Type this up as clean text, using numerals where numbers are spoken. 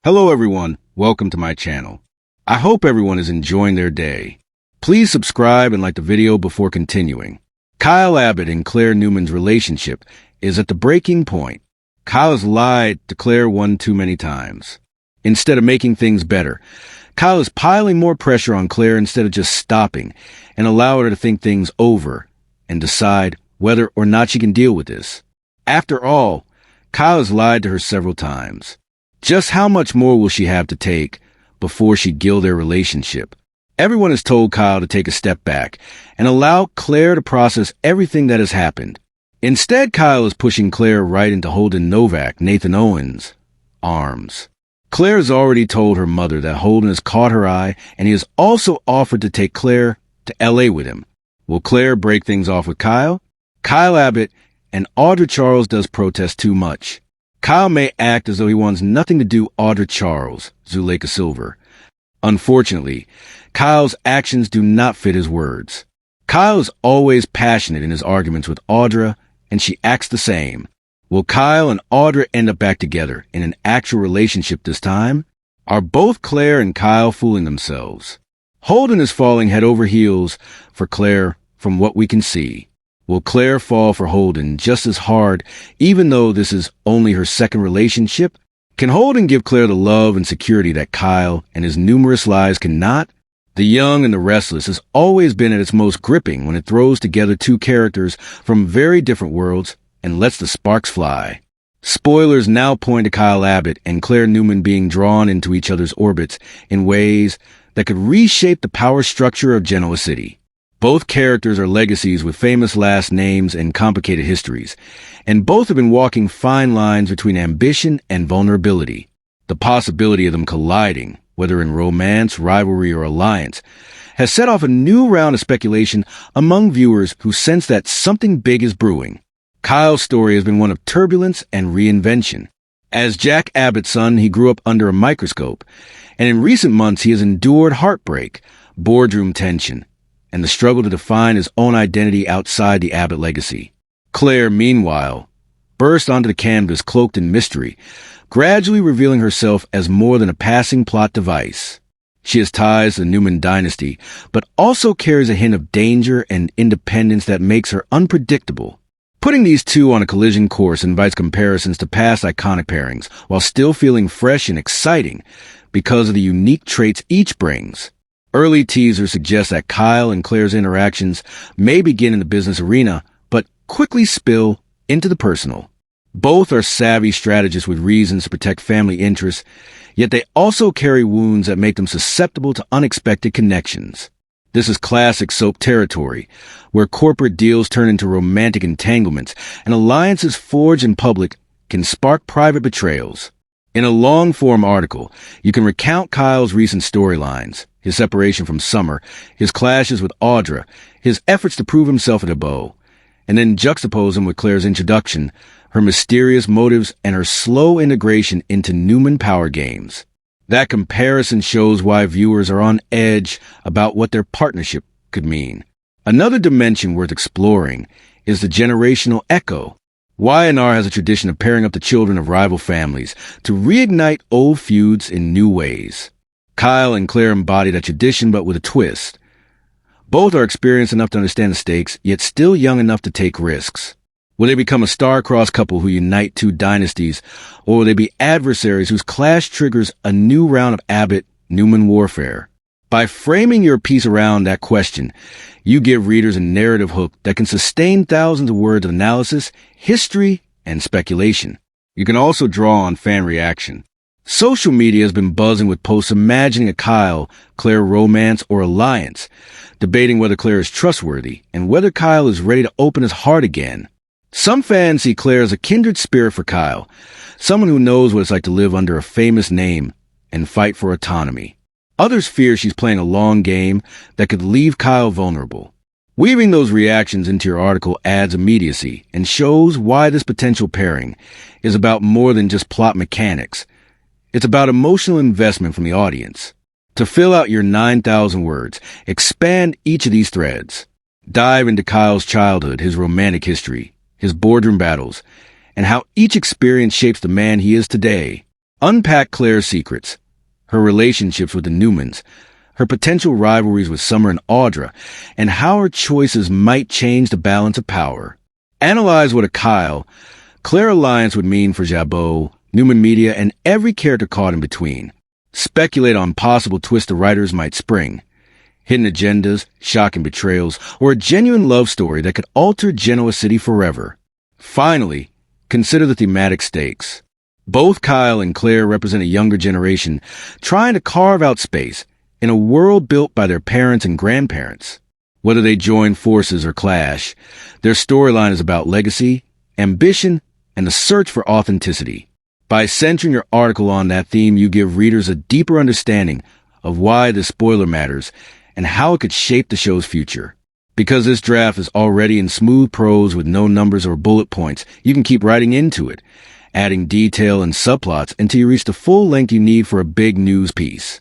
Hello everyone, welcome to my channel. I hope everyone is enjoying their day. Please subscribe and like the video before continuing. Kyle Abbott and Claire Newman's relationship is at the breaking point. Kyle has lied to Claire one too many times. Instead of making things better, Kyle is piling more pressure on Claire instead of just stopping and allowing her to think things over and decide whether or not she can deal with this. After all, Kyle has lied to her several times. Just how much more will she have to take before she gill their relationship? Everyone has told Kyle to take a step back and allow Claire to process everything that has happened. Instead, Kyle is pushing Claire right into Holden Novak, Nathan Owen's arms. Claire has already told her mother that Holden has caught her eye, and he has also offered to take Claire to LA with him. Will Claire break things off with Kyle? Kyle Abbott and Audra Charles does protest too much. Kyle may act as though he wants nothing to do with Audra Charles, Zuleika Silver. Unfortunately, Kyle's actions do not fit his words. Kyle is always passionate in his arguments with Audra, and she acts the same. Will Kyle and Audra end up back together in an actual relationship this time? Are both Claire and Kyle fooling themselves? Holden is falling head over heels for Claire from what we can see. Will Claire fall for Holden just as hard, even though this is only her second relationship? Can Holden give Claire the love and security that Kyle and his numerous lies cannot? The Young and the Restless has always been at its most gripping when it throws together two characters from very different worlds and lets the sparks fly. Spoilers now point to Kyle Abbott and Claire Newman being drawn into each other's orbits in ways that could reshape the power structure of Genoa City. Both characters are legacies with famous last names and complicated histories, and both have been walking fine lines between ambition and vulnerability. The possibility of them colliding, whether in romance, rivalry, or alliance, has set off a new round of speculation among viewers who sense that something big is brewing. Kyle's story has been one of turbulence and reinvention. As Jack Abbott's son, he grew up under a microscope, and in recent months he has endured heartbreak, boardroom tension, and the struggle to define his own identity outside the Abbott legacy. Claire, meanwhile, burst onto the canvas cloaked in mystery, gradually revealing herself as more than a passing plot device. She has ties to the Newman dynasty, but also carries a hint of danger and independence that makes her unpredictable. Putting these two on a collision course invites comparisons to past iconic pairings, while still feeling fresh and exciting because of the unique traits each brings. Early teasers suggest that Kyle and Claire's interactions may begin in the business arena, but quickly spill into the personal. Both are savvy strategists with reasons to protect family interests, yet they also carry wounds that make them susceptible to unexpected connections. This is classic soap territory, where corporate deals turn into romantic entanglements, and alliances forged in public can spark private betrayals. In a long-form article, you can recount Kyle's recent storylines, his separation from Summer, his clashes with Audra, his efforts to prove himself at Abbott, and then juxtapose them with Claire's introduction, her mysterious motives, and her slow integration into Newman power games. That comparison shows why viewers are on edge about what their partnership could mean. Another dimension worth exploring is the generational echo. Y&R has a tradition of pairing up the children of rival families to reignite old feuds in new ways. Kyle and Claire embody that tradition, but with a twist. Both are experienced enough to understand the stakes, yet still young enough to take risks. Will they become a star-crossed couple who unite two dynasties, or will they be adversaries whose clash triggers a new round of Abbott-Newman warfare? By framing your piece around that question, you give readers a narrative hook that can sustain thousands of words of analysis, history, and speculation. You can also draw on fan reaction. Social media has been buzzing with posts imagining a Kyle-Claire romance or alliance, debating whether Claire is trustworthy and whether Kyle is ready to open his heart again. Some fans see Claire as a kindred spirit for Kyle, someone who knows what it's like to live under a famous name and fight for autonomy. Others fear she's playing a long game that could leave Kyle vulnerable. Weaving those reactions into your article adds immediacy and shows why this potential pairing is about more than just plot mechanics. It's about emotional investment from the audience. To fill out your 9,000 words, expand each of these threads. Dive into Kyle's childhood, his romantic history, his boardroom battles, and how each experience shapes the man he is today. Unpack Claire's secrets, her relationships with the Newmans, her potential rivalries with Summer and Audra, and how her choices might change the balance of power. Analyze what a Claire alliance would mean for Jabot, Newman Media, and every character caught in between. Speculate on possible twists the writers might spring. Hidden agendas, shocking betrayals, or a genuine love story that could alter Genoa City forever. Finally, consider the thematic stakes. Both Kyle and Claire represent a younger generation trying to carve out space in a world built by their parents and grandparents. Whether they join forces or clash, their storyline is about legacy, ambition, and the search for authenticity. By centering your article on that theme, you give readers a deeper understanding of why this spoiler matters and how it could shape the show's future. Because this draft is already in smooth prose with no numbers or bullet points, you can keep writing into it, adding detail and subplots until you reach the full length you need for a big news piece.